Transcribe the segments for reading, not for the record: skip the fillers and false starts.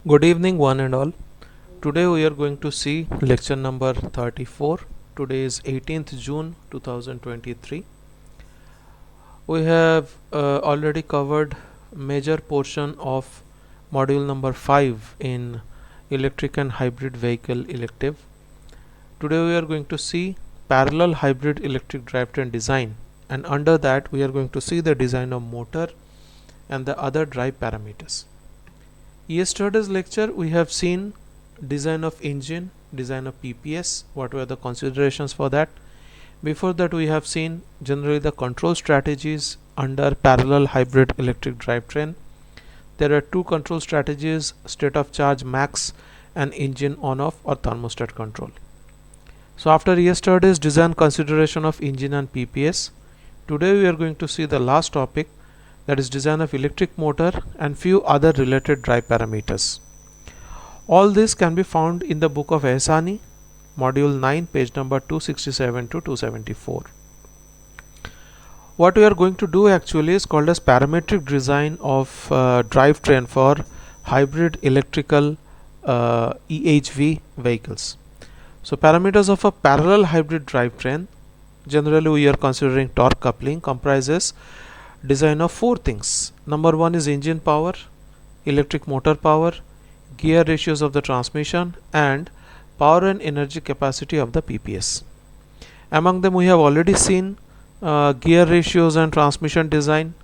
Good evening, one and all. Today we are going to see lecture number 34. Today is 18th June 2023. We have already covered major portion of module number 5 in electric and hybrid vehicle elective. Today we are going to see parallel hybrid electric drivetrain design, and under that we are going to see the design of motor and the other drive parameters. Yesterday's lecture we have seen design of engine, design of PPS, what were the considerations for that. Before that we have seen generally the control strategies under parallel hybrid electric drivetrain. There are two control strategies: state of charge max and engine on off or thermostat control. So after yesterday's design consideration of engine and PPS, today we are going to see the last topic, that is design of electric motor and few other related drive parameters. All this can be found in the book of Ehsani, module 9, page number 267 to 274. What we are going to do actually is called as parametric design of drivetrain for hybrid electrical EHV vehicles. So parameters of a parallel hybrid drivetrain, generally we are considering torque coupling, comprises design of four things. Number one is engine power, electric motor power, gear ratios of the transmission, and power and energy capacity of the PPS. Among them we have already seen gear ratios and transmission design,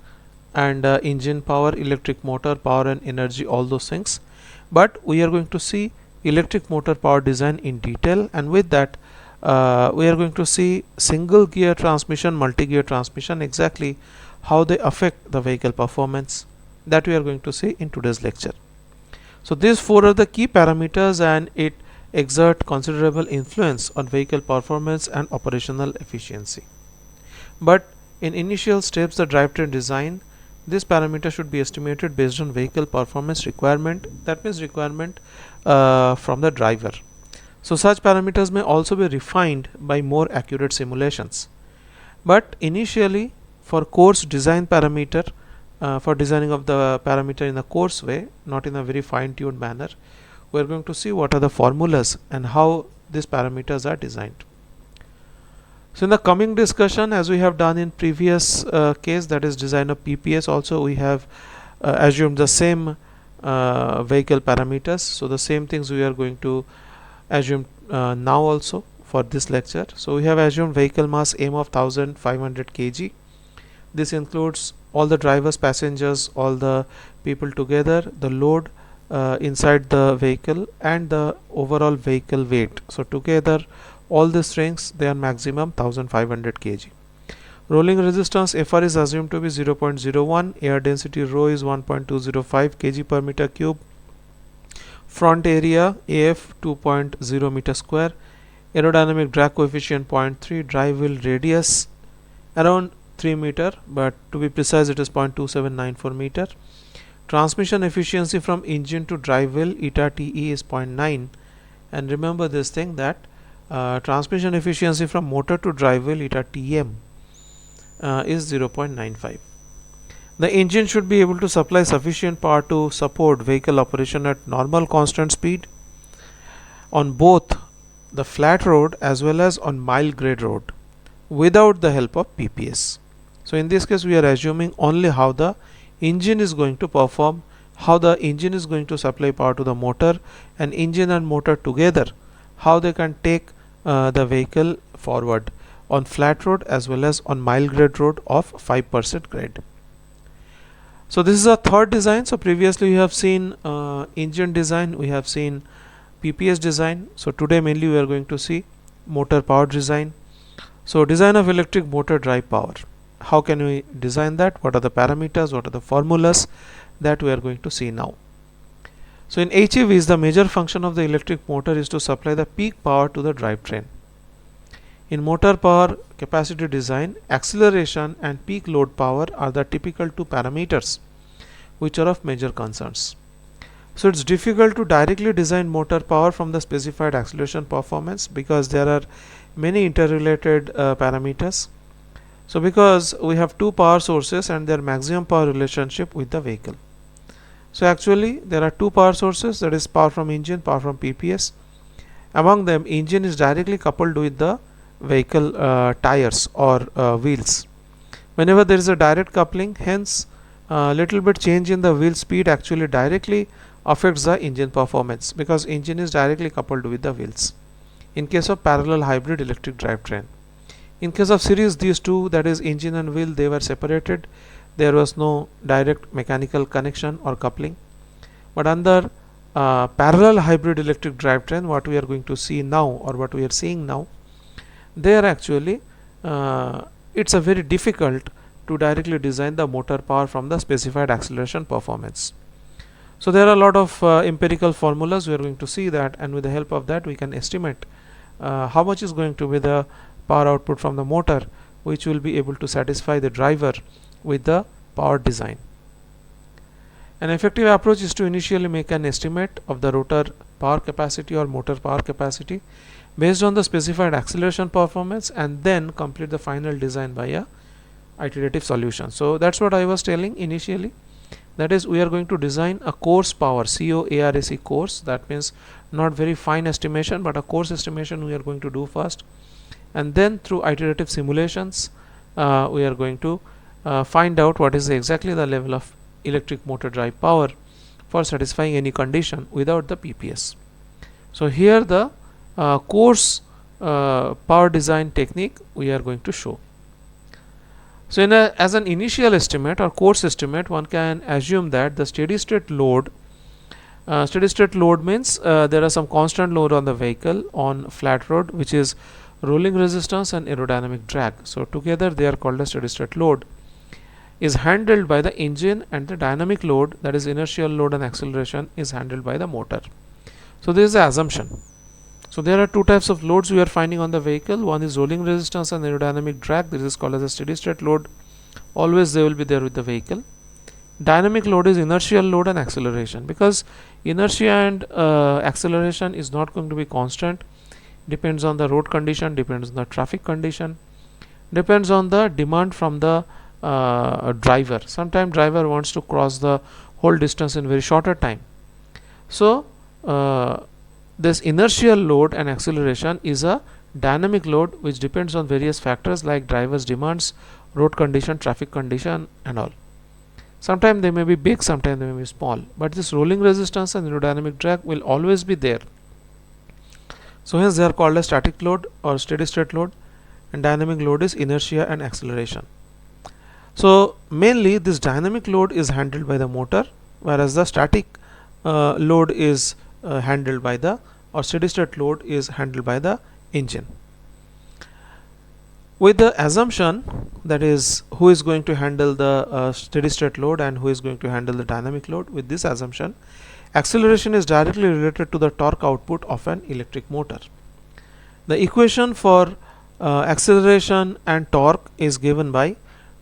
and engine power, electric motor power and energy, all those things. But we are going to see electric motor power design in detail, and with that we are going to see single gear transmission, multi-gear transmission, exactly how they affect the vehicle performance. That we are going to see in today's lecture. So these four are the key parameters, and it exert considerable influence on vehicle performance and operational efficiency. But in initial steps, the drivetrain design, this parameter should be estimated based on vehicle performance requirement, that means requirement from the driver. So such parameters may also be refined by more accurate simulations. But initially, for coarse design parameter, for designing of the parameter in a coarse way, not in a very fine-tuned manner, we are going to see what are the formulas and how these parameters are designed. So in the coming discussion, as we have done in previous case, that is design of PPS, also we have assumed the same vehicle parameters. So the same things we are going to assume now also for this lecture. So we have assumed vehicle mass M of 1500 kg. This includes all the drivers, passengers, all the people together, the load inside the vehicle, and the overall vehicle weight. So together all these rings, they are maximum 1500 kg. Rolling resistance FR is assumed to be 0.01, air density rho is 1.205 kg per meter cube, front area AF 2.0 meter square, aerodynamic drag coefficient 0.3, drive wheel radius around 3 meter, but to be precise it is 0.2794 meter. Transmission efficiency from engine to drive wheel eta TE is 0.9, and remember this thing that transmission efficiency from motor to drive wheel eta TM is 0.95. The engine should be able to supply sufficient power to support vehicle operation at normal constant speed on both the flat road as well as on mild grade road without the help of PPS. So in this case we are assuming only how the engine is going to perform, how the engine is going to supply power to the motor, and engine and motor together, how they can take the vehicle forward on flat road as well as on mild grade road of 5% grade. So this is a third design. So previously we have seen engine design, we have seen PPS design. So today mainly we are going to see motor power design. So design of electric motor drive power. How can we design that? What are the parameters? What are the formulas? That we are going to see now. So in HEVs, the major function of the electric motor is to supply the peak power to the drivetrain. In motor power capacity design, acceleration and peak load power are the typical two parameters which are of major concerns. So it's difficult to directly design motor power from the specified acceleration performance because there are many interrelated parameters. So because we have two power sources and their maximum power relationship with the vehicle. So actually there are two power sources, that is power from engine, power from PPS. Among them, engine is directly coupled with the vehicle tires or wheels. Whenever there is a direct coupling, hence little bit change in the wheel speed actually directly affects the engine performance, because engine is directly coupled with the wheels in case of parallel hybrid electric drivetrain. In case of series, these two, that is engine and wheel, they were separated. There was no direct mechanical connection or coupling. But under parallel hybrid electric drivetrain, what we are going to see now, or what we are seeing now, they are actually it's a very difficult to directly design the motor power from the specified acceleration performance. So there are a lot of empirical formulas. We are going to see that, and with the help of that we can estimate how much is going to be the power output from the motor, which will be able to satisfy the driver with the power design. An effective approach is to initially make an estimate of the rotor power capacity or motor power capacity based on the specified acceleration performance, and then complete the final design by a iterative solution. So that's what I was telling initially, that is, we are going to design a coarse power, COARAC coarse, that means not very fine estimation, but a coarse estimation we are going to do first, and then through iterative simulations we are going to find out what is exactly the level of electric motor drive power for satisfying any condition without the PPS. So here the coarse power design technique we are going to show. So as an initial estimate or coarse estimate, one can assume that the steady state load means there are some constant load on the vehicle on flat road, which is rolling resistance and aerodynamic drag. So together they are called a steady state load, is handled by the engine, and the dynamic load, that is inertial load and acceleration, is handled by the motor. So this is the assumption. So there are two types of loads we are finding on the vehicle. One is rolling resistance and aerodynamic drag. This is called as a steady state load. Always they will be there with the vehicle. Dynamic load is inertial load and acceleration, because inertia and acceleration is not going to be constant. Depends on the road condition, depends on the traffic condition, depends on the demand from the driver. Sometimes driver wants to cross the whole distance in very shorter time. So this inertial load and acceleration is a dynamic load which depends on various factors like driver's demands, road condition, traffic condition and all. Sometimes they may be big, sometimes they may be small, but this rolling resistance and aerodynamic drag will always be there. So hence they are called a static load or steady state load, and dynamic load is inertia and acceleration. So mainly this dynamic load is handled by the motor, whereas the static load is handled by the, or steady state load is handled by the engine. With the assumption, that is, who is going to handle the steady state load and who is going to handle the dynamic load, with this assumption, acceleration is directly related to the torque output of an electric motor. The equation for acceleration and torque is given by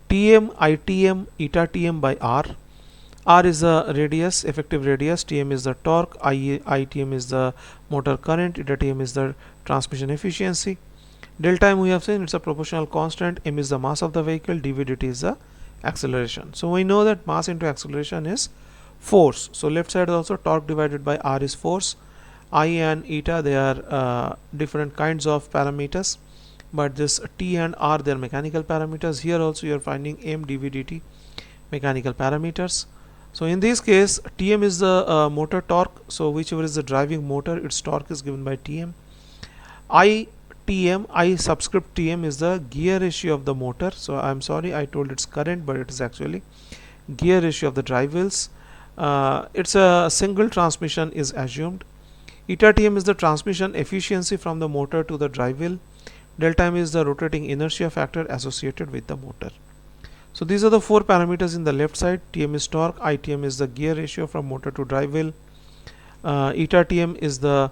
Tm Itm eta Tm by R. R is the radius, effective radius, Tm is the torque, Itm is the motor current, eta Tm is the transmission efficiency. Delta M we have seen it's a proportional constant, M is the mass of the vehicle, dv dt is the acceleration. So we know that mass into acceleration is force. So left side also torque divided by R is force. I and eta, they are different kinds of parameters, but this T and R, they are mechanical parameters. Here also you are finding M dv dt mechanical parameters. So in this case Tm is the motor torque, so whichever is the driving motor, its torque is given by Tm. I subscript Tm is the gear ratio of the motor. So I'm sorry, I told it's current, but it is actually gear ratio of the drive wheels. It's a single transmission is assumed. Eta Tm is the transmission efficiency from the motor to the drive wheel. Delta M is the rotating inertia factor associated with the motor. So these are the four parameters in the left side. Tm is torque, Itm is the gear ratio from motor to drive wheel, eta Tm is the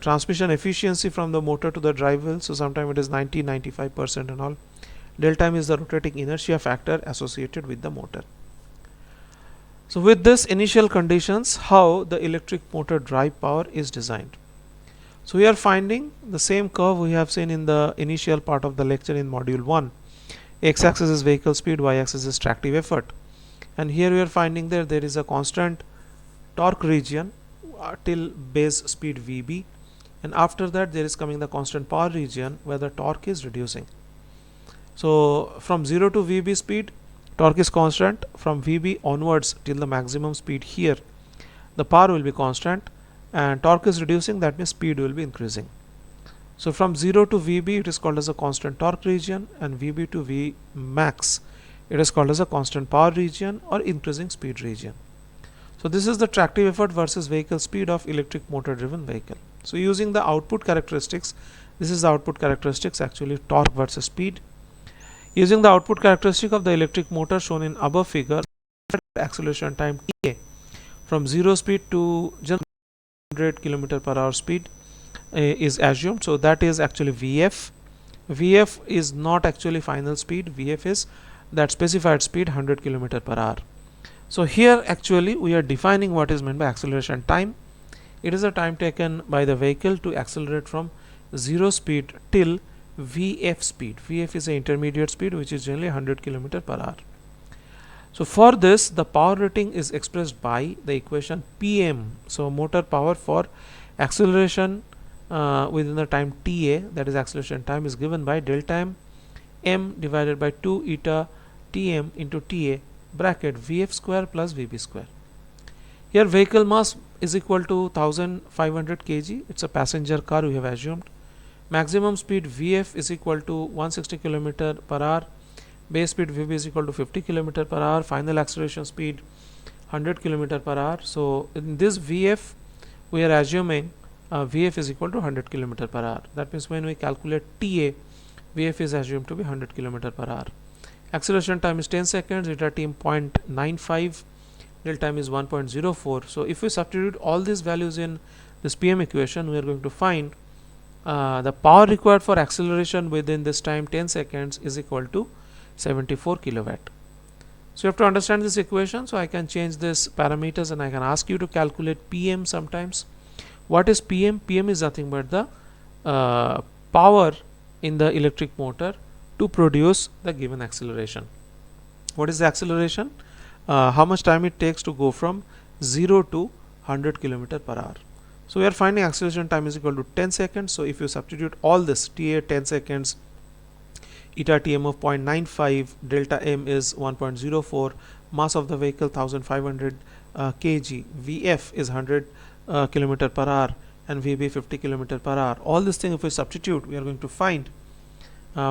transmission efficiency from the motor to the drive wheel, so sometimes it is 90-95% and all. Delta M is the rotating inertia factor associated with the motor. So with this initial conditions, how the electric motor drive power is designed. So we are finding the same curve we have seen in the initial part of the lecture in module 1. X-axis is vehicle speed, y-axis is tractive effort, and here we are finding that there is a constant torque region till base speed VB, and after that there is coming the constant power region where the torque is reducing. So from 0 to VB speed, torque is constant. From VB onwards till the maximum speed here, the power will be constant and torque is reducing, that means speed will be increasing. So from 0 to VB it is called as a constant torque region, and VB to V max it is called as a constant power region or increasing speed region. So this is the tractive effort versus vehicle speed of electric motor driven vehicle. So using the output characteristics, this is the output characteristics, actually torque versus speed. Using the output characteristic of the electric motor shown in above figure, acceleration time TA from 0 speed to just 100 km per hour speed is assumed. So that is actually VF. VF is not actually final speed. VF is that specified speed 100 km per hour. So here actually we are defining what is meant by acceleration time. It is the time taken by the vehicle to accelerate from 0 speed till VF speed. VF is an intermediate speed which is generally 100 km per hour. So for this the power rating is expressed by the equation PM. So motor power for acceleration within the time TA, that is acceleration time, is given by delta m divided by 2 eta Tm into TA bracket Vf square plus Vb square. Here vehicle mass is equal to 1500 kg. It's a passenger car we have assumed. Maximum speed Vf is equal to 160 km per hour. Base speed Vb is equal to 50 km per hour. Final acceleration speed 100 km per hour. So in this Vf we are assuming Vf is equal to 100 km per hour. That means when we calculate TA, Vf is assumed to be 100 km per hour. Acceleration time is 10 seconds, delta t 0.95, delta time is 1.04. So if we substitute all these values in this PM equation, we are going to find the power required for acceleration within this time 10 seconds is equal to 74 kilowatt. So you have to understand this equation. So I can change this parameters and I can ask you to calculate PM sometimes. What is PM? PM is nothing but the power in the electric motor to produce the given acceleration. What is the acceleration? How much time it takes to go from 0 to 100 km per hour. So we are finding acceleration time is equal to 10 seconds. So if you substitute all this, TA 10 seconds, eta Tm of 0.95, delta m is 1.04, mass of the vehicle 1500 kg, Vf is 100 km per hour, and Vb 50 km per hour. All these things if we substitute, we are going to find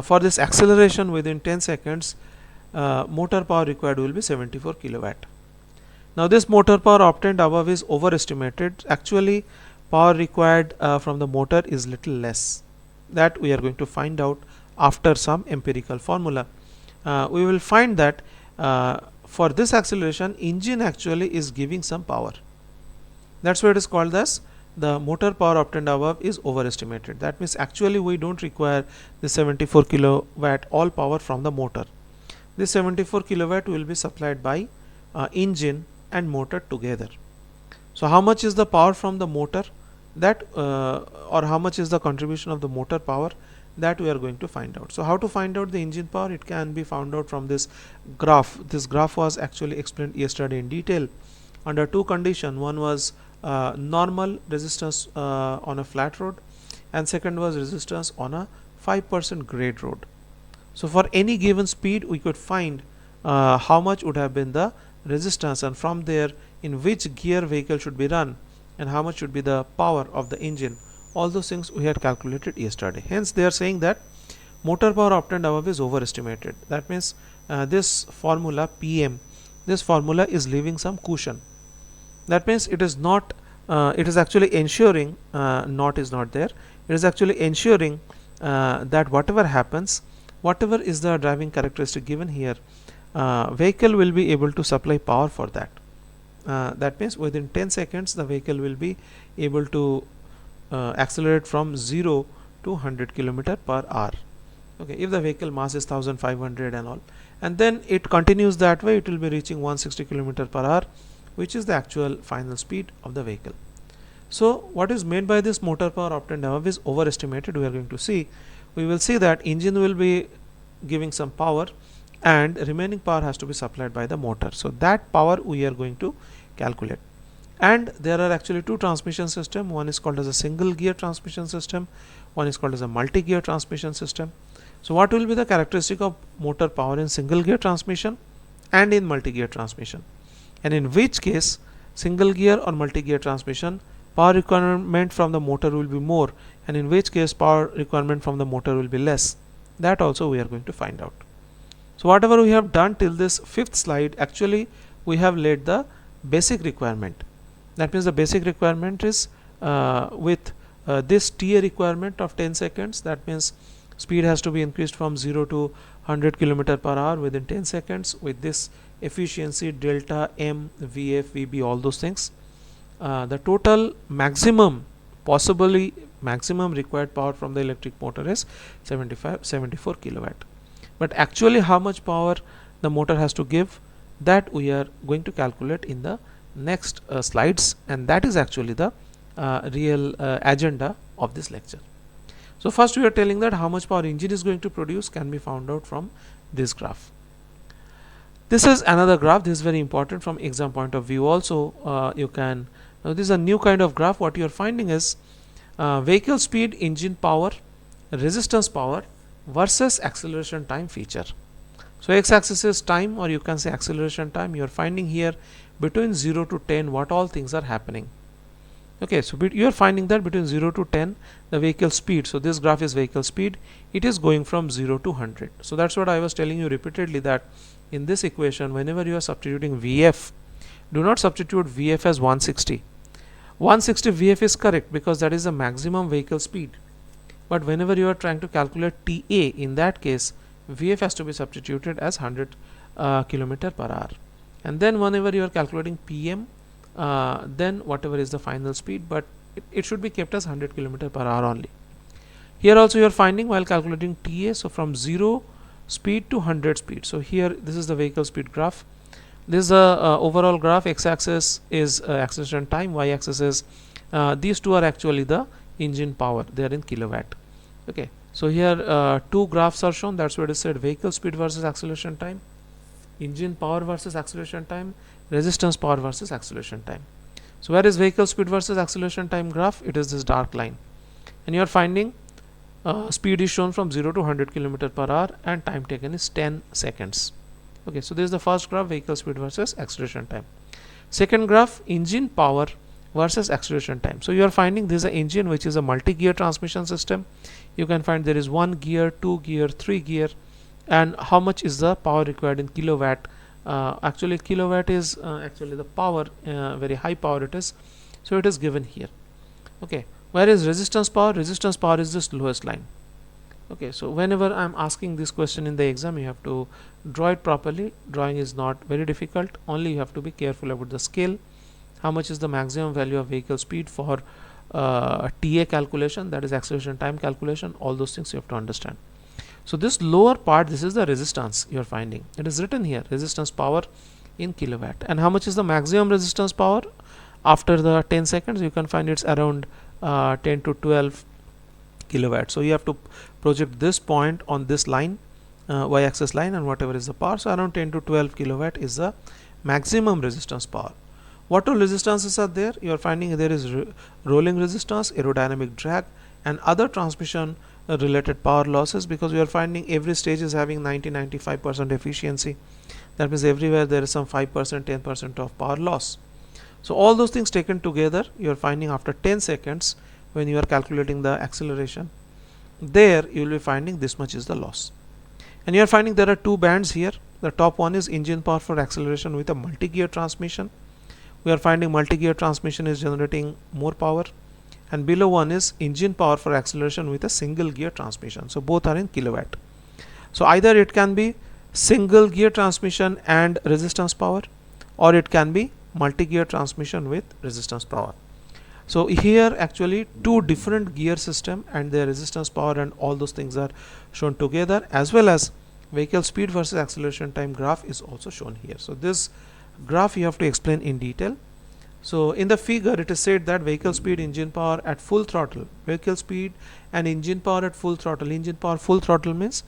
for this acceleration within 10 seconds, motor power required will be 74 kilowatt. Now this motor power obtained above is overestimated. Actually power required from the motor is little less. That we are going to find out after some empirical formula. We will find that for this acceleration, engine actually is giving some power. That's why it is called as the motor power obtained above is overestimated. That means actually we don't require the 74 kilowatt all power from the motor. This 74 kilowatt will be supplied by engine and motor together. So how much is the power from the motor, that or how much is the contribution of the motor power, that we are going to find out. So how to find out the engine power? It can be found out from this graph. This graph was actually explained yesterday in detail under two conditions. One was normal resistance on a flat road, and second was resistance on a 5% grade road. So for any given speed we could find how much would have been the resistance, and from there in which gear vehicle should be run and how much should be the power of the engine. All those things we had calculated yesterday. Hence they are saying that motor power obtained above is overestimated. That means this formula PM, this formula is leaving some cushion. That means it is not it is actually ensuring not is not there, it is actually ensuring that whatever happens, whatever is the driving characteristic given here, vehicle will be able to supply power for that. That means within 10 seconds the vehicle will be able to accelerate from 0 to 100 km per hour. Okay, if the vehicle mass is 1500 and all, and then it continues that way, it will be reaching 160 km per hour, which is the actual final speed of the vehicle. So what is meant by this motor power obtained above is overestimated. We are going to see, we will see that engine will be giving some power and remaining power has to be supplied by the motor. So that power we are going to calculate, and there are actually two transmission system. One is called as a single gear transmission system, one is called as a multi-gear transmission system. So what will be the characteristic of motor power in single gear transmission and in multi-gear transmission, and in which case single gear or multi-gear transmission power requirement from the motor will be more, and in which case power requirement from the motor will be less. That also we are going to find out. So whatever we have done till this fifth slide, actually we have laid the basic requirement. That means the basic requirement is with this TA requirement of 10 seconds. That means speed has to be increased from 0 to 100 km per hour within 10 seconds with this efficiency delta M, VF, VB, all those things. The total maximum, possibly maximum required power from the electric motor is 74 kilowatt. But actually how much power the motor has to give, that we are going to calculate in the next slides, and that is actually the real agenda of this lecture. So first we are telling that how much power engine is going to produce can be found out from this graph. This is another graph. This is very important from exam point of view also. You can, now this is a new kind of graph. What you are finding is vehicle speed, engine power, resistance power versus acceleration time feature. So x-axis is time, or you can say acceleration time. You are finding here between 0 to 10 what all things are happening. Okay, so you are finding that between 0 to 10 the vehicle speed. So this graph is vehicle speed. It is going from 0 to 100. So that's what I was telling you repeatedly, that in this equation whenever you are substituting VF, do not substitute VF as 160. 160 VF is correct because that is the maximum vehicle speed. But whenever you are trying to calculate TA, in that case VF has to be substituted as 100 km per hour. And then whenever you are calculating PM, then whatever is the final speed, but it should be kept as 100 km per hour only. Here also you are finding while calculating TA, so from 0 speed to 100 speed. So here this is the vehicle speed graph. This is the overall graph. X-axis is acceleration time, Y-axis is these two are actually the engine power, they are in kilowatt. Okay, so here two graphs are shown. That's what it said: vehicle speed versus acceleration time, engine power versus acceleration time, resistance power versus acceleration time. So where is vehicle speed versus acceleration time graph? It is this dark line, and you are finding speed is shown from 0 to 100 km per hour and time taken is 10 seconds. Okay, so this is the first graph, vehicle speed versus acceleration time. Second graph, engine power versus acceleration time. So you are finding this is an engine which is a multi-gear transmission system. You can find there is 1 gear, 2 gear, 3 gear, and how much is the power required in kilowatt. Actually kilowatt is actually the power, very high power it is, so it is given here. Okay, where is resistance power? Resistance power is this lowest line. Okay, so whenever I'm asking this question in the exam, you have to draw it properly. Drawing is not very difficult, only you have to be careful about the scale. How much is the maximum value of vehicle speed for TA calculation, that is acceleration time calculation, all those things you have to understand. So this lower part, this is the resistance you are finding. It is written here, resistance power in kilowatt. And how much is the maximum resistance power after the 10 seconds? You can find it's around 10 to 12 kilowatt. So you have to project this point on this line, y-axis line, and whatever is the power. So around 10 to 12 kilowatt is the maximum resistance power. What all resistances are there? You are finding there is rolling resistance, aerodynamic drag, and other transmission related power losses, because we are finding every stage is having 90-95% efficiency. That means everywhere there is some 5%, 10% of power loss. So all those things taken together, you are finding after 10 seconds when you are calculating the acceleration, there you will be finding this much is the loss. And you are finding there are two bands here. The top one is engine power for acceleration with a multi-gear transmission. We are finding multi-gear transmission is generating more power, and below one is engine power for acceleration with a single gear transmission. So both are in kilowatt. So either it can be single gear transmission and resistance power, or it can be multi-gear transmission with resistance power. So here actually two different gear system and their resistance power and all those things are shown together, as well as vehicle speed versus acceleration time graph is also shown here. So this graph you have to explain in detail. So in the figure it is said that vehicle speed, engine power at full throttle, vehicle speed and engine power at full throttle. Engine power full throttle means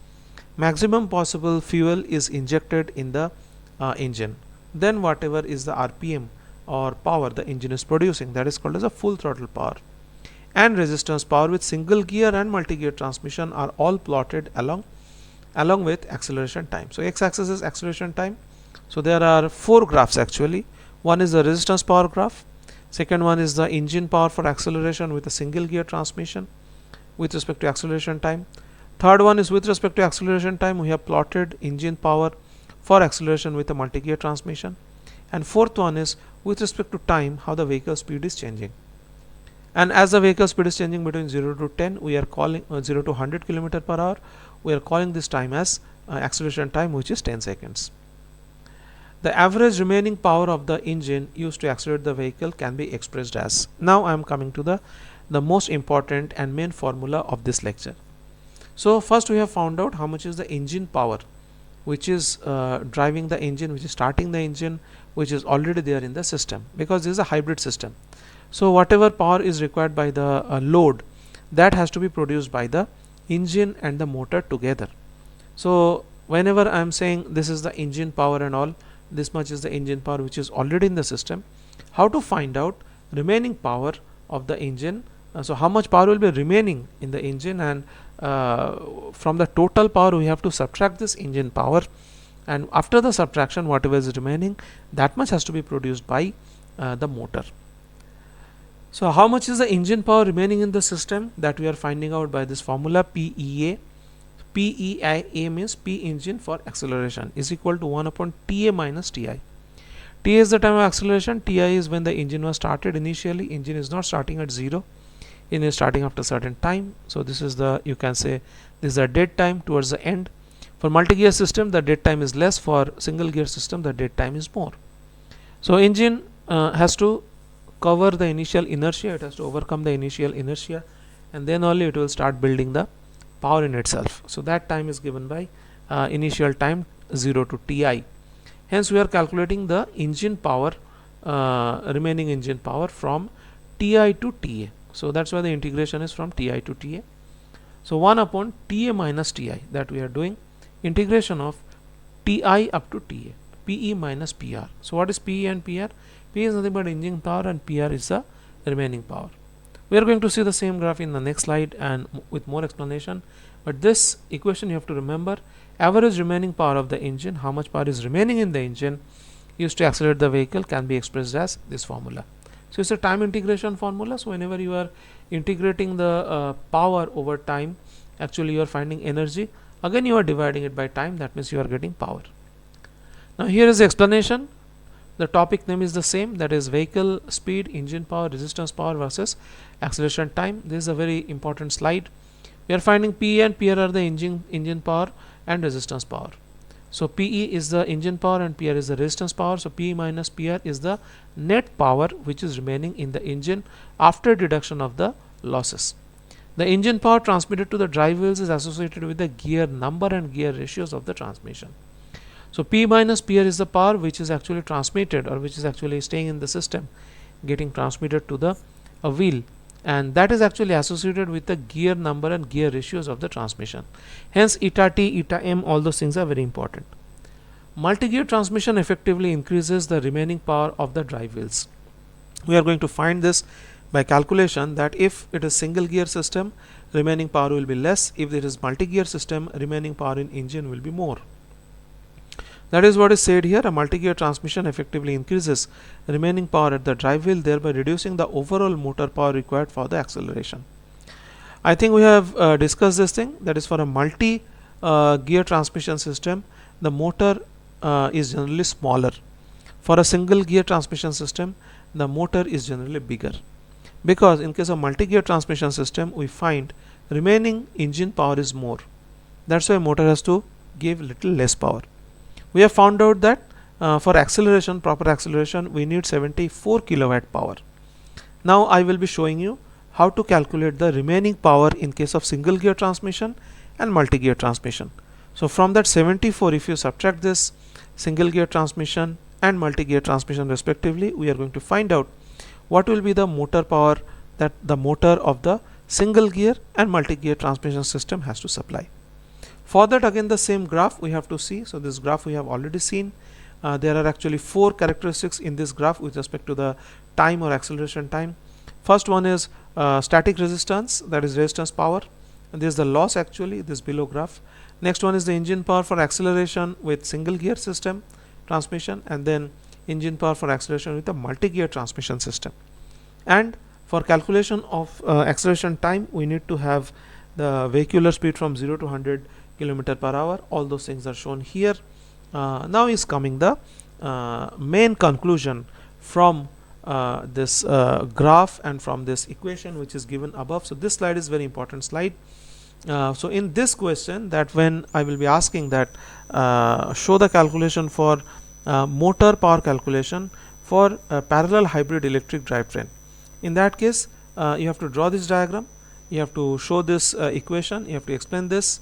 maximum possible fuel is injected in the engine, then whatever is the RPM or power the engine is producing, that is called as a full throttle power. And resistance power with single gear and multi-gear transmission are all plotted along with acceleration time. So x-axis is acceleration time. So there are 4 graphs actually. One is the resistance power graph, second one is the engine power for acceleration with a single gear transmission with respect to acceleration time. Third one is with respect to acceleration time, we have plotted engine power for acceleration with a multi-gear transmission. And fourth one is with respect to time, how the vehicle speed is changing. And as the vehicle speed is changing between 0 to 10, we are calling 0 to 100 km per hour, we are calling this time as acceleration time, which is 10 seconds. The average remaining power of the engine used to accelerate the vehicle can be expressed as. Now I am coming to the most important and main formula of this lecture. So first we have found out how much is the engine power which is driving the engine, which is starting the engine, which is already there in the system, because this is a hybrid system. So whatever power is required by the load, that has to be produced by the engine and the motor together. So whenever I am saying this is the engine power and all, this much is the engine power which is already in the system, how to find out remaining power of the engine? So how much power will be remaining in the engine, and from the total power we have to subtract this engine power, and after the subtraction whatever is remaining, that much has to be produced by the motor. So how much is the engine power remaining in the system? That we are finding out by this formula PEA. PEA means P engine for acceleration is equal to 1 upon TA minus TI. TA is the time of acceleration, TI is when the engine was started initially. Engine is not starting at 0, engine is starting after a certain time. So this is the, you can say this is the dead time towards the end. For multi-gear system the dead time is less, for single gear system the dead time is more. So engine has to cover the initial inertia, it has to overcome the initial inertia, and then only it will start building the power in itself. So that time is given by initial time 0 to Ti. Hence we are calculating the engine power, remaining engine power from Ti to Ta. So that's why the integration is from Ti to Ta. So 1 upon Ta minus Ti, that we are doing integration of Ti up to Ta, Pe minus Pr. So what is Pe and Pr? P is nothing but engine power and Pr is the remaining power. We are going to see the same graph in the next slide and with more explanation, but this equation you have to remember: average remaining power of the engine, how much power is remaining in the engine used to accelerate the vehicle, can be expressed as this formula. So it's a time integration formula. So whenever you are integrating the power over time, actually you are finding energy, again you are dividing it by time, that means you are getting power. Now here is the explanation. The topic name is the same, that is vehicle speed, engine power, resistance power versus acceleration time. This is a very important slide. We are finding PE and PR are the engine power and resistance power. So PE is the engine power and PR is the resistance power. So PE minus PR is the net power which is remaining in the engine after deduction of the losses. The engine power transmitted to the drive wheels is associated with the gear number and gear ratios of the transmission. So P minus PR is the power which is actually transmitted, or which is actually staying in the system, getting transmitted to the wheel, and that is actually associated with the gear number and gear ratios of the transmission. Hence eta T, eta M, all those things are very important. Multi-gear transmission effectively increases the remaining power of the drive wheels. We are going to find this by calculation, that if it is single gear system, remaining power will be less. If it is multi-gear system, remaining power in engine will be more. That is what is said here. A multi-gear transmission effectively increases remaining power at the drive wheel, thereby reducing the overall motor power required for the acceleration. I think we have discussed this thing, that is for a multi-gear transmission system, the motor is generally smaller. For a single gear transmission system, the motor is generally bigger, because in case of multi-gear transmission system we find remaining engine power is more. That's why motor has to give little less power. We have found out that for acceleration, proper acceleration, we need 74 kilowatt power. Now I will be showing you how to calculate the remaining power in case of single gear transmission and multi-gear transmission. So from that 74, if you subtract this single gear transmission and multi-gear transmission respectively, we are going to find out what will be the motor power that the motor of the single gear and multi-gear transmission system has to supply. For that, again the same graph we have to see. So this graph we have already seen. there are actually 4 characteristics in this graph with respect to the time or acceleration time. First one is static resistance, that is resistance power, and this is the loss actually, this below graph. Next one is the engine power for acceleration with single gear system transmission, and then engine power for acceleration with a multi-gear transmission system. And for calculation of acceleration time, we need to have the vehicular speed from 0 to 100 km per hour. All those things are shown here. Now is coming the main conclusion from this graph and from this equation which is given above. So this slide is very important slide. So in this question, that when I will be asking that show the calculation for motor power calculation for parallel hybrid electric drivetrain. In that case, you have to draw this diagram, you have to show this equation, you have to explain this,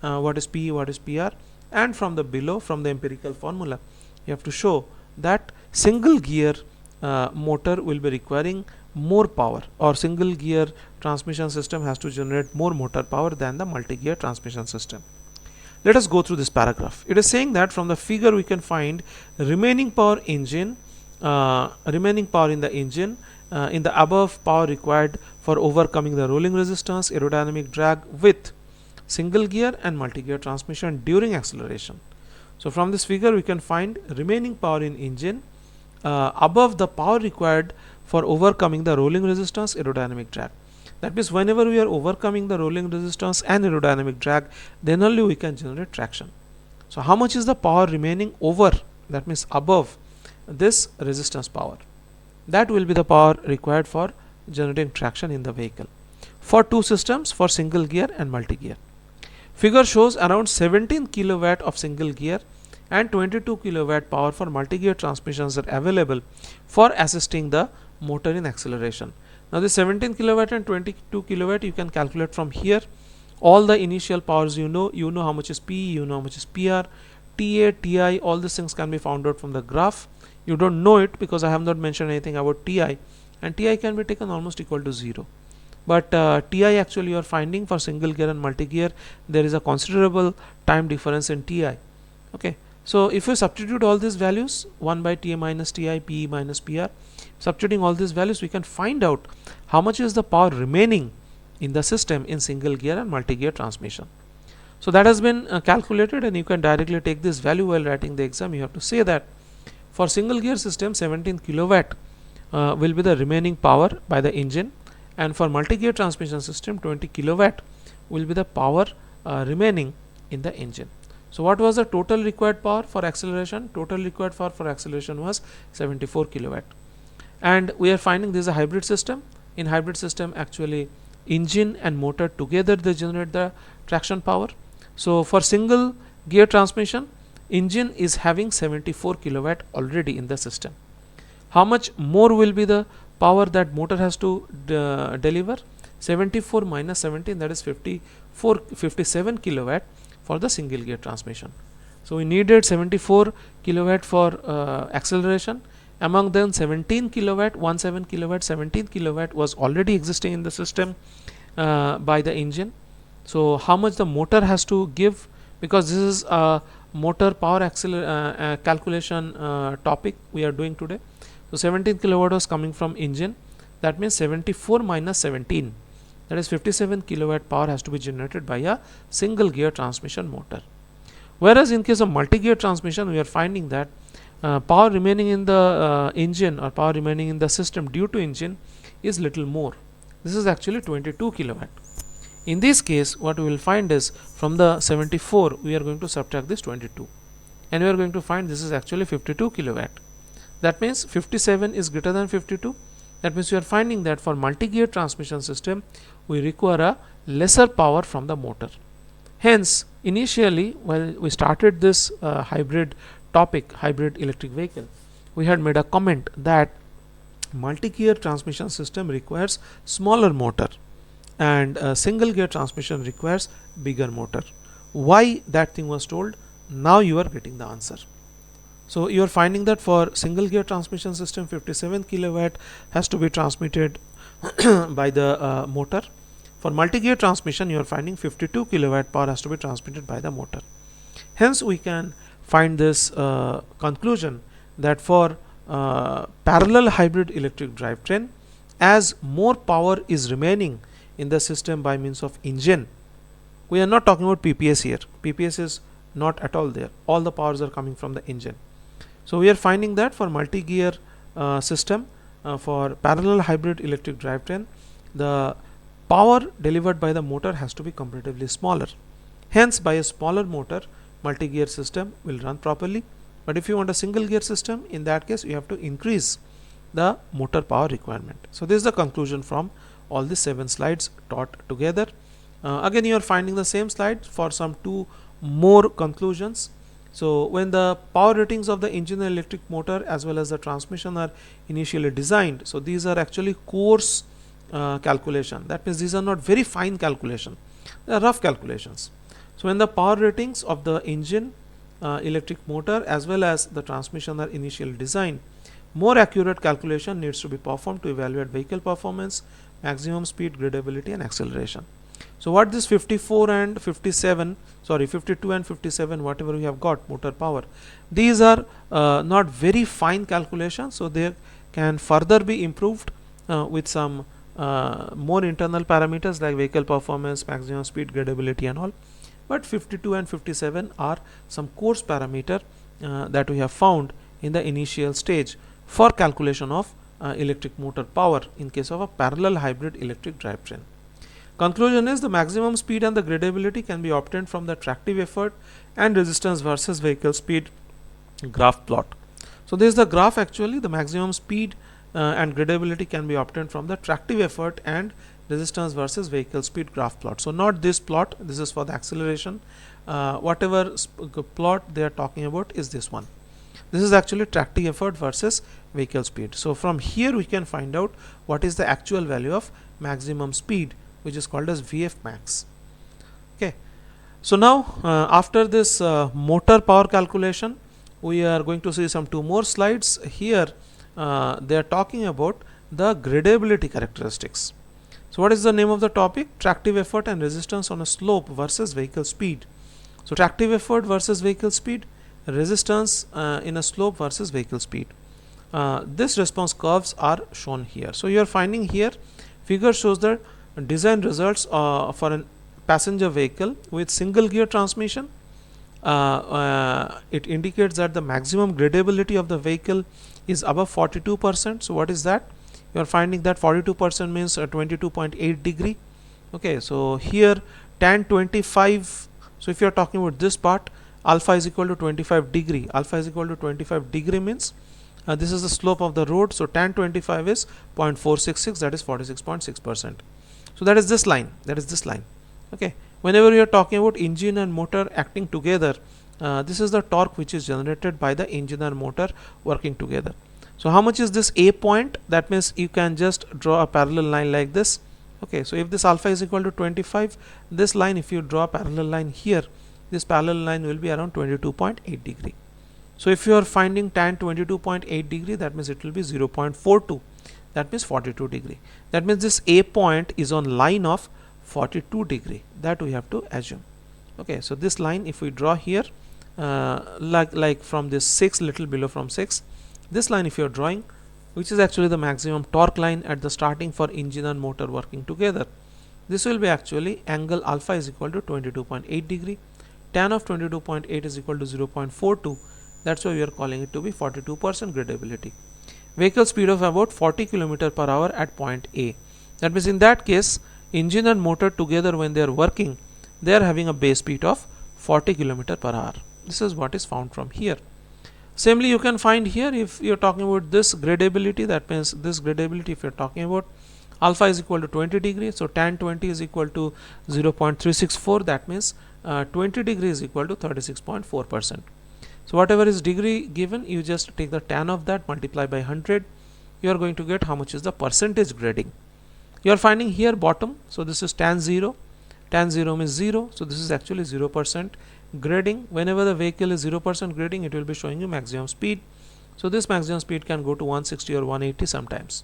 what is P, what is PR, and from the below, from the empirical formula, you have to show that single gear motor will be requiring more power, or single gear transmission system has to generate more motor power than the multi-gear transmission system. Let us go through this paragraph. It is saying that from the figure we can find remaining power engine, remaining power in the engine in the above power required for overcoming the rolling resistance, aerodynamic drag with single gear and multi-gear transmission during acceleration. So from this figure we can find remaining power in engine above the power required for overcoming the rolling resistance, aerodynamic drag. That means whenever we are overcoming the rolling resistance and aerodynamic drag, then only we can generate traction. So how much is the power remaining over, that means above this resistance power? That will be the power required for generating traction in the vehicle for two systems, for single gear and multi-gear. Figure shows around 17 kilowatt of single gear and 22 kilowatt power for multi-gear transmissions are available for assisting the motor in acceleration. Now the 17 kilowatt and 22 kilowatt you can calculate from here. All the initial powers you know how much is P, you know how much is PR, TA, TI, all these things can be found out from the graph. You don't know it because I have not mentioned anything about TI, and TI can be taken almost equal to 0. But TI actually you are finding for single gear and multi-gear, there is a considerable time difference in TI. Okay, so if you substitute all these values, 1 by TA minus TI, PE minus PR, substituting all these values, we can find out how much is the power remaining in the system in single gear and multi-gear transmission. So that has been calculated, and you can directly take this value while writing the exam. You have to say that for single gear system 17 kilowatt will be the remaining power by the engine, and for multi-gear transmission system 20 kilowatt will be the power remaining in the engine. So what was the total required power for acceleration? Total required power for acceleration was 74 kilowatt. And we are finding this is a hybrid system. In hybrid system actually engine and motor together they generate the traction power. So for single gear transmission, engine is having 74 kilowatt already in the system. How much more will be the power that motor has to deliver? 74 minus 17, that is 57 kilowatt for the single gear transmission. So we needed 74 kilowatt for acceleration. Among them 17 kilowatt, 17 kilowatt, 17 kilowatt was already existing in the system by the engine. So how much the motor has to give, because this is a motor power calculation topic we are doing today. So 17 kilowatt was coming from engine. That means 74 minus 17, that is 57 kilowatt power has to be generated by a single gear transmission motor. Whereas in case of multi-gear transmission, we are finding that power remaining in the engine, or power remaining in the system due to engine, is little more. This is actually 22 kilowatt. In this case, what we will find is from the 74 we are going to subtract this 22, and we are going to find this is actually 52 kilowatt. That means 57 is greater than 52. That means we are finding that for multi-gear transmission system we require a lesser power from the motor. Hence initially when we started this hybrid topic, hybrid electric vehicle, we had made a comment that multi-gear transmission system requires smaller motor and single gear transmission requires bigger motor. Why that thing was told? Now you are getting the answer. So you are finding that for single gear transmission system 57 kilowatt has to be transmitted by the motor. For multi-gear transmission you are finding 52 kilowatt power has to be transmitted by the motor. Hence we can find this conclusion that for parallel hybrid electric drivetrain, as more power is remaining in the system by means of engine, we are not talking about PPS here. PPS is not at all there. All the powers are coming from the engine. So we are finding that for multi-gear system, for parallel hybrid electric drivetrain, the power delivered by the motor has to be comparatively smaller. Hence, by a smaller motor, multi-gear system will run properly. But if you want a single gear system, in that case you have to increase the motor power requirement. So this is the conclusion from all the 7 slides taught together. Again, you are finding the same slide for some 2 more conclusions. So when the power ratings of the engine and electric motor as well as the transmission are initially designed, so these are actually coarse calculation. That means these are not very fine calculation, they are rough calculations. So when the power ratings of the engine, electric motor as well as the transmission are initially designed, more accurate calculation needs to be performed to evaluate vehicle performance, maximum speed, gradability and acceleration. So what this 54 and 57, sorry 52 and 57, whatever we have got motor power, these are not very fine calculations, so they can further be improved with some more internal parameters like vehicle performance, maximum speed, gradability and all. But 52 and 57 are some coarse parameter that we have found in the initial stage for calculation of electric motor power in case of a parallel hybrid electric drivetrain. Conclusion is the maximum speed and the gradability can be obtained from the tractive effort and resistance versus vehicle speed graph plot. So this is the graph. Actually the maximum speed and gradability can be obtained from the tractive effort and resistance versus vehicle speed graph plot. So not this plot, this is for the acceleration. Whatever plot they are talking about is this one. This is actually tractive effort versus vehicle speed. So from here we can find out what is the actual value of maximum speed, which is called as VF max. Okay, so now after this motor power calculation, we are going to see some 2 more slides. Here they are talking about the gradability characteristics. So what is the name of the topic? Tractive effort and resistance on a slope versus vehicle speed. So tractive effort versus vehicle speed, resistance in a slope versus vehicle speed. This response curves are shown here. So you are finding here figure shows the design results for a passenger vehicle with single gear transmission. It indicates that the maximum gradability of the vehicle is above 42%. So what is that? You are finding that 42% means 22.8 degree. Okay, so here tan 25. So if you are talking about this part, alpha is equal to 25 degree. Alpha is equal to 25 degree means this is the slope of the road. So tan 25 is 0.466, that is 46.6%. So that is this line. That is this line. Okay. Whenever you are talking about engine and motor acting together, this is the torque which is generated by the engine and motor working together. So how much is this A point? That means you can just draw a parallel line like this. Okay. So if this alpha is equal to 25, this line, if you draw a parallel line here, this parallel line will be around 22.8 degree. So if you are finding tan 22.8 degree, that means it will be 0.42. That means 42 degree. That means this A point is on line of 42 degree. That we have to assume. Okay, so this line, if we draw here, like from this 6, little below from 6, this line if you are drawing, which is actually the maximum torque line at the starting for engine and motor working together, this will be actually angle alpha is equal to 22.8 degree. Tan of 22.8 is equal to 0.42. That's why we are calling it to be 42% gradability. Vehicle speed of about 40 km per hour at point A. That means in that case, engine and motor together when they are working, they are having a base speed of 40 km per hour. This is what is found from here. Samely you can find here if you are talking about this gradability, that means this gradability if you are talking about alpha is equal to 20 degrees, so tan 20 is equal to 0.364, that means 20 degree is equal to 36.4%. So whatever is degree given, you just take the tan of that, multiply by 100, you are going to get how much is the percentage grading. You are finding here bottom, so this is tan 0 means 0, so this is actually 0% grading. Whenever the vehicle is 0% grading, it will be showing you maximum speed. So this maximum speed can go to 160 or 180 sometimes.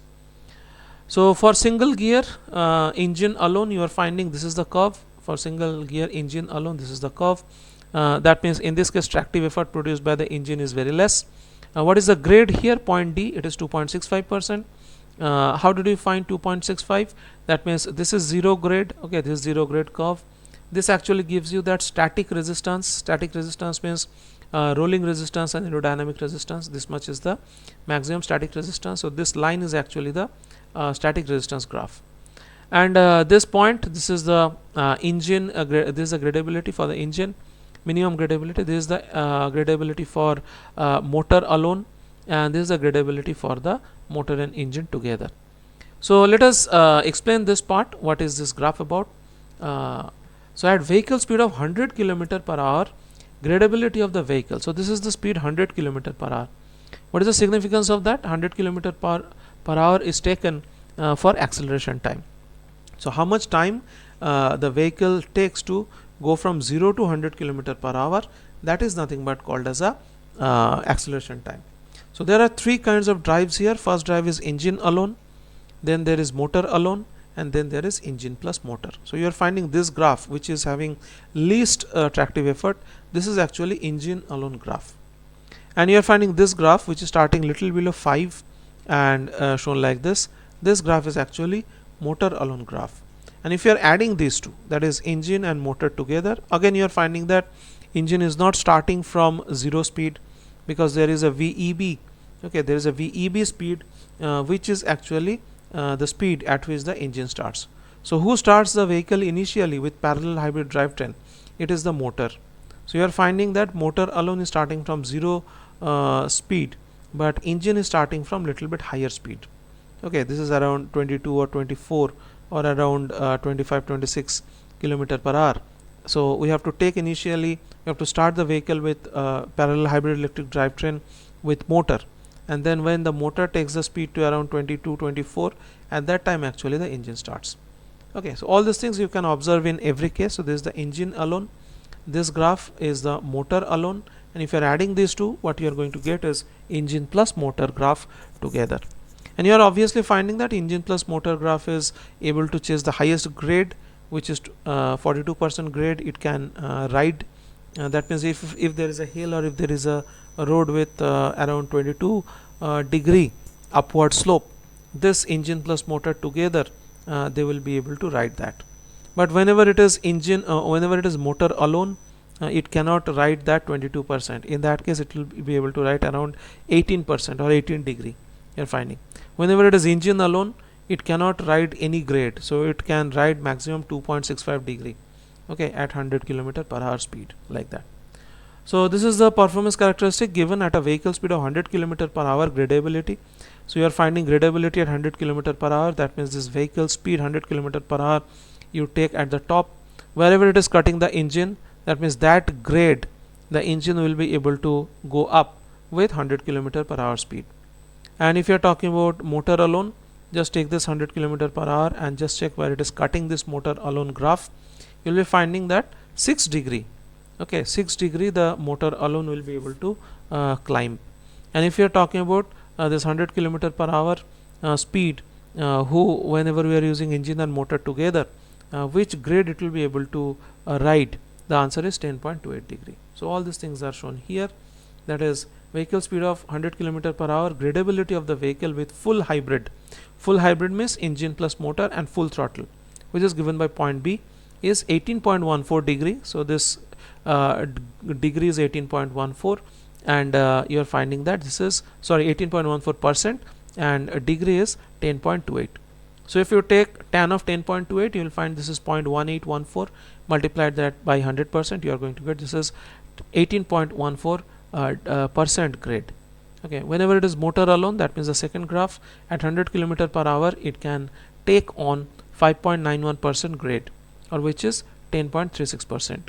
So for single gear engine alone, you are finding this is the curve. For single gear engine alone, this is the curve. that means in this case tractive effort produced by the engine is very less. What is the grade here? Point D, it is 2.65%. How did you find 2.65? That means this is zero grade. Okay, this is zero grade curve. This actually gives you that static resistance. Static resistance means rolling resistance and aerodynamic resistance. This much is the maximum static resistance. So this line is actually the static resistance graph. And this point, this is the engine. This is the gradability for the engine, minimum gradability. This is the gradability for motor alone, and this is the gradability for the motor and engine together. So let us explain this part. What is this graph about? So at vehicle speed of 100 km per hour, gradability of the vehicle. So this is the speed 100 km per hour. What is the significance of that? 100 km per hour is taken for acceleration time. So how much time the vehicle takes to go from 0 to 100 km per hour, that is nothing but called as a acceleration time. So there are three kinds of drives here. First drive is engine alone, then there is motor alone, and then there is engine plus motor. So you are finding this graph which is having least tractive effort. This is actually engine alone graph, and you are finding this graph which is starting little below 5 and shown like this. This graph is actually motor alone graph. And if you are adding these two, that is engine and motor together, again you are finding that engine is not starting from zero speed, because there is a VEB. Okay, there is a VEB speed which is actually the speed at which the engine starts. So who starts the vehicle initially with parallel hybrid drivetrain? It is the motor. So you are finding that motor alone is starting from zero speed, but engine is starting from little bit higher speed. Okay, this is around 22 or 24 or around 25-26 km per hour. So we have to take initially, we have to start the vehicle with parallel hybrid electric drivetrain with motor, and then when the motor takes the speed to around 22-24, at that time actually the engine starts. Okay, so all these things you can observe in every case. So this is the engine alone, this graph is the motor alone, and if you are adding these two, what you are going to get is engine plus motor graph together. And you are obviously finding that engine plus motor graph is able to chase the highest grade, which is 42% grade. It can ride. That means if there is a hill or if there is a road with around 22 degree upward slope, this engine plus motor together, they will be able to ride that. But whenever it is engine, whenever it is motor alone, it cannot ride that 22%. In that case, it will be able to ride around 18% or 18 degree. You are finding. Whenever it is engine alone, it cannot ride any grade, so it can ride maximum 2.65 degree. Okay, at 100 km per hour speed, like that. So this is the performance characteristic given at a vehicle speed of 100 km per hour gradability. So you are finding gradability at 100 km per hour. That means this vehicle speed 100 km per hour you take at the top. Wherever it is cutting the engine, that means that grade the engine will be able to go up with 100 km per hour speed. And if you are talking about motor alone, just take this 100 km per hour and just check where it is cutting this motor alone graph. You will be finding that 6 degree. Okay, 6 degree the motor alone will be able to climb. And if you are talking about this 100 km per hour speed, whenever we are using engine and motor together, which grade it will be able to ride, the answer is 10.28 degree. So all these things are shown here. That is vehicle speed of 100 km per hour, gradability of the vehicle with full hybrid. Full hybrid means engine plus motor and full throttle, which is given by point B, is 18.14 degree. So this degree is 18.14, and you are finding that this is 18.14%, and a degree is 10.28. So if you take tan of 10.28, you will find this is 0.1814, multiplied that by 100%, you are going to get this is 18.14 percent grade. Okay, whenever it is motor alone, that means the second graph, at 100 km per hour it can take on 5.91% grade, or which is 10.36%.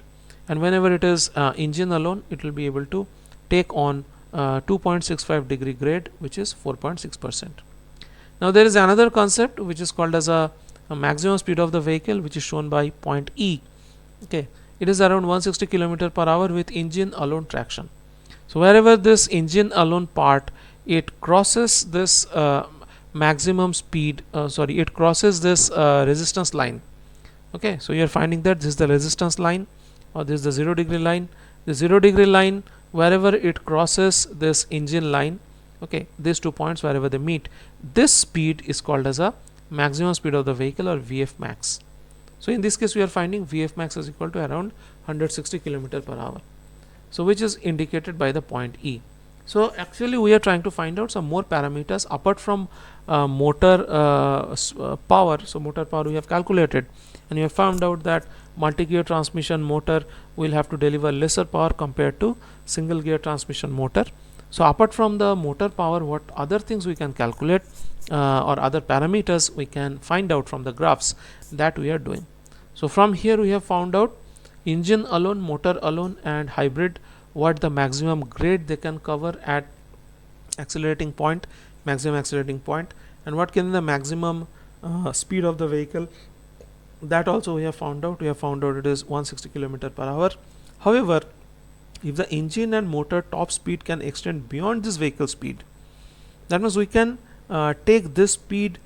And whenever it is engine alone, it will be able to take on 2.65 degree grade, which is 4.6%. Now there is another concept which is called as a maximum speed of the vehicle, which is shown by point E. Okay, it is around 160 km per hour with engine alone traction. So wherever this engine alone part, it crosses this maximum speed, it crosses this resistance line. Okay, so you are finding that this is the resistance line, or this is the 0 degree line. The 0 degree line, wherever it crosses this engine line, okay, these 2 points wherever they meet, this speed is called as a maximum speed of the vehicle, or VF max. So in this case we are finding VF max is equal to around 160 km per hour, so which is indicated by the point E. So actually we are trying to find out some more parameters apart from motor power. So motor power we have calculated, and we have found out that multi-gear transmission motor will have to deliver lesser power compared to single gear transmission motor. So apart from the motor power, what other things we can calculate or other parameters we can find out from the graphs that we are doing. So from here we have found out engine alone, motor alone, and hybrid, what the maximum grade they can cover at accelerating point, maximum accelerating point, and what can be the maximum speed of the vehicle. That also we have found out. We have found out it is 160 km per hour. However, if the engine and motor top speed can extend beyond this vehicle speed, that means we can take this speed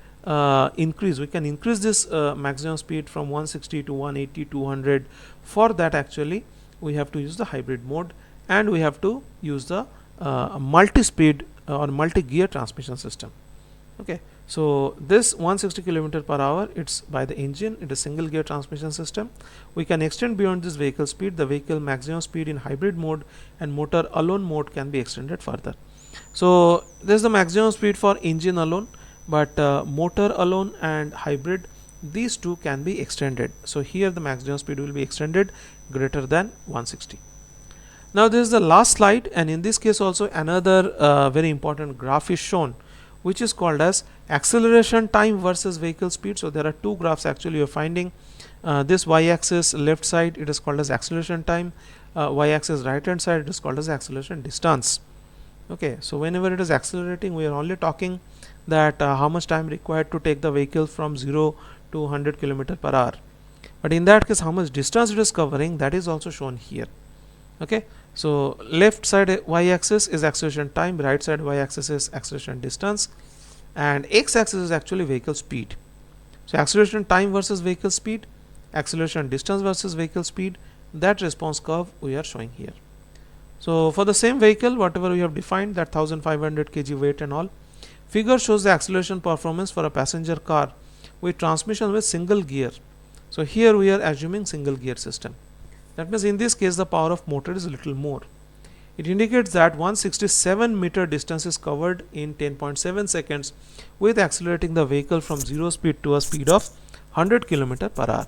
increase. We can increase this maximum speed from 160 to 180, 200. For that, actually, we have to use the hybrid mode, and we have to use the multi-speed or multi-gear transmission system. Okay, so this 160 km per hour, it's by the engine, it is single gear transmission system. We can extend beyond this vehicle speed. The vehicle maximum speed in hybrid mode and motor alone mode can be extended further. So this is the maximum speed for engine alone, but motor alone and hybrid, these two can be extended. So here the maximum speed will be extended greater than 160. Now this is the last slide, and in this case also another very important graph is shown, which is called as acceleration time versus vehicle speed. So there are two graphs actually. You're finding this y-axis left side, it is called as acceleration time, y-axis right hand side, it is called as acceleration distance. Okay, so whenever it is accelerating, we are only talking that how much time required to take the vehicle from 0 to 100 km per hour. But in that case, how much distance it is covering, that is also shown here. Okay, so left side y-axis is acceleration time, right side y-axis is acceleration distance, and x-axis is actually vehicle speed. So acceleration time versus vehicle speed, acceleration distance versus vehicle speed, that response curve we are showing here. So for the same vehicle, whatever we have defined, that 1500 kg weight and all, figure shows the acceleration performance for a passenger car with transmission with single gear. So here we are assuming single gear system. That means in this case the power of motor is a little more. It indicates that 167 meter distance is covered in 10.7 seconds with accelerating the vehicle from 0 speed to a speed of 100 km per hour.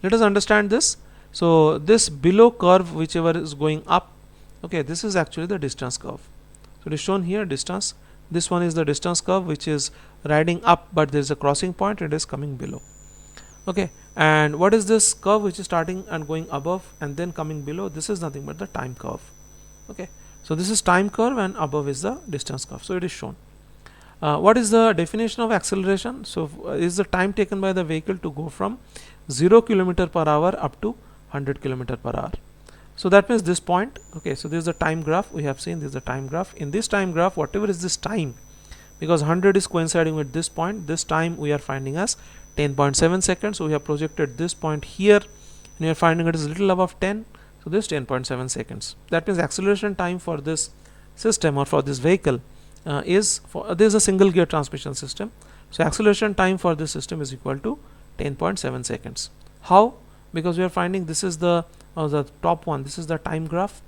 Let us understand this. So this below curve, whichever is going up, okay, this is actually the distance curve. So it is shown here distance. This one is the distance curve which is riding up, but there is a crossing point, it is coming below. Okay, and what is this curve which is starting and going above and then coming below? This is nothing but the time curve. Okay, so this is time curve and above is the distance curve. So it is shown. What is the definition of acceleration? So is the time taken by the vehicle to go from 0 km per hour up to 100 km per hour. So that means this point. Okay, so this is the time graph we have seen. This is the time graph. In this time graph, whatever is this time, because 100 is coinciding with this point, this time we are finding as 10.7 seconds. So we have projected this point here, and we are finding it is a little above 10. So this 10.7 seconds. That means acceleration time for this system or for this vehicle is for this is a single gear transmission system. So acceleration time for this system is equal to 10.7 seconds. How? Because we are finding this is the top one. This is the time graph.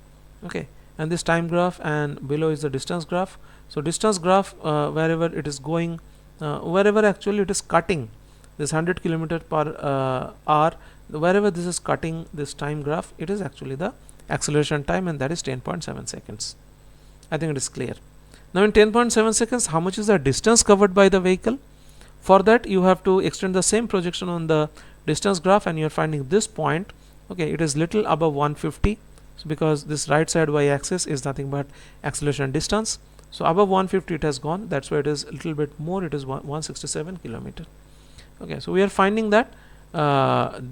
Okay, and this time graph, and below is the distance graph. So distance graph, wherever it is going, wherever actually it is cutting this 100 km per hour, wherever this is cutting this time graph, it is actually the acceleration time, and that is 10.7 seconds. I think it is clear. Now in 10.7 seconds, how much is the distance covered by the vehicle? For that you have to extend the same projection on the distance graph, and you are finding this point. Okay, it is little above 150. So because this right side y-axis is nothing but acceleration distance, so above 150 it has gone. That's why it is a little bit more. It is 167 km. Okay, so we are finding that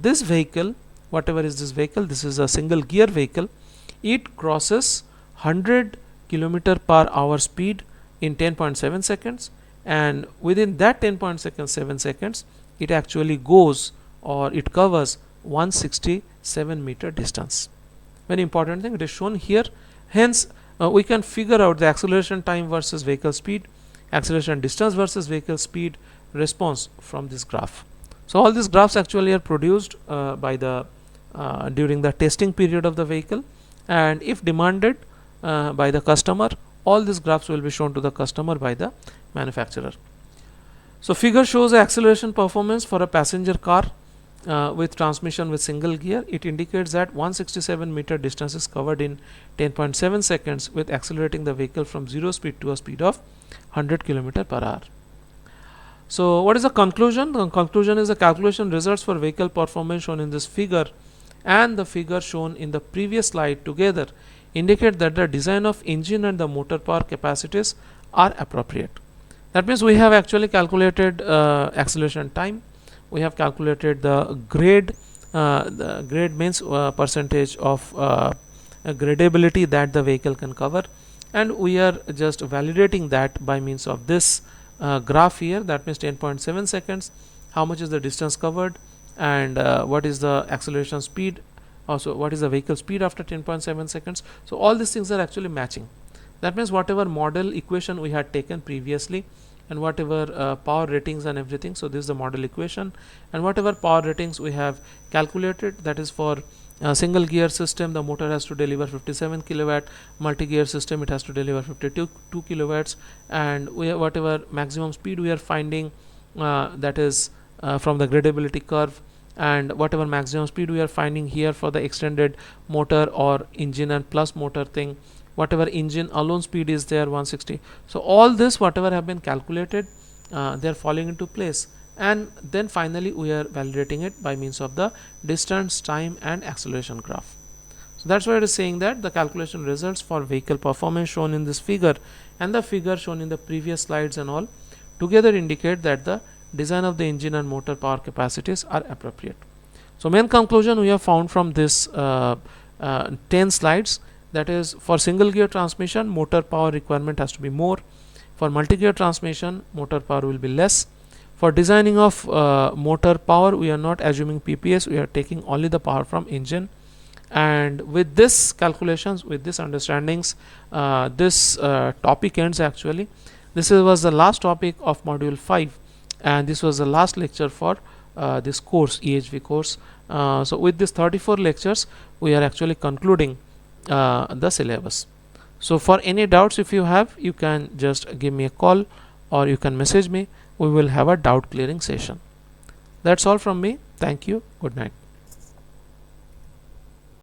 this vehicle, whatever is this vehicle, this is a single gear vehicle. It crosses 100 km per hour speed in 10.7 seconds, and within that 10.7 seconds it actually goes, or it covers 160 7-meter distance. Very important thing, it is shown here. Hence we can figure out the acceleration time versus vehicle speed, acceleration distance versus vehicle speed response from this graph. So all these graphs actually are produced by the during the testing period of the vehicle, and if demanded by the customer, all these graphs will be shown to the customer by the manufacturer. So figure shows the acceleration performance for a passenger car with transmission with single gear. It indicates that 167-meter distance is covered in 10.7 seconds with accelerating the vehicle from 0 speed to a speed of 100 km per hour. So what is the conclusion? The conclusion is the calculation results for vehicle performance shown in this figure and the figure shown in the previous slide together indicate that the design of engine and the motor power capacities are appropriate. That means we have actually calculated acceleration time, we have calculated the grade means percentage of gradability that the vehicle can cover, and we are just validating that by means of this graph here. That means 10.7 seconds, how much is the distance covered, and what is the acceleration speed, also what is the vehicle speed after 10.7 seconds. So all these things are actually matching. That means whatever model equation we had taken previously and whatever power ratings and everything, so this is the model equation, and whatever power ratings we have calculated, that is for single gear system the motor has to deliver 57 kilowatt, multi-gear system it has to deliver 52 kilowatts, and whatever maximum speed we are finding that is from the gradability curve, and whatever maximum speed we are finding here for the extended motor or engine and plus motor thing, whatever engine alone speed is there 160. So all this whatever have been calculated, they are falling into place, and then finally we are validating it by means of the distance, time and acceleration graph. So that's why it is saying that the calculation results for vehicle performance shown in this figure and the figure shown in the previous slides and all together indicate that the design of the engine and motor power capacities are appropriate. So main conclusion we have found from this 10 slides, that is for single gear transmission motor power requirement has to be more, for multi-gear transmission motor power will be less. For designing of motor power we are not assuming PPS, we are taking only the power from engine, and with this calculations, with this understandings, this topic ends actually. This was the last topic of module 5, and this was the last lecture for this course, EHV course. So with this 34 lectures we are actually concluding the syllabus. So for any doubts if you have, you can just give me a call or you can message me. We will have a doubt clearing session. That's all from me. Thank you. Good night.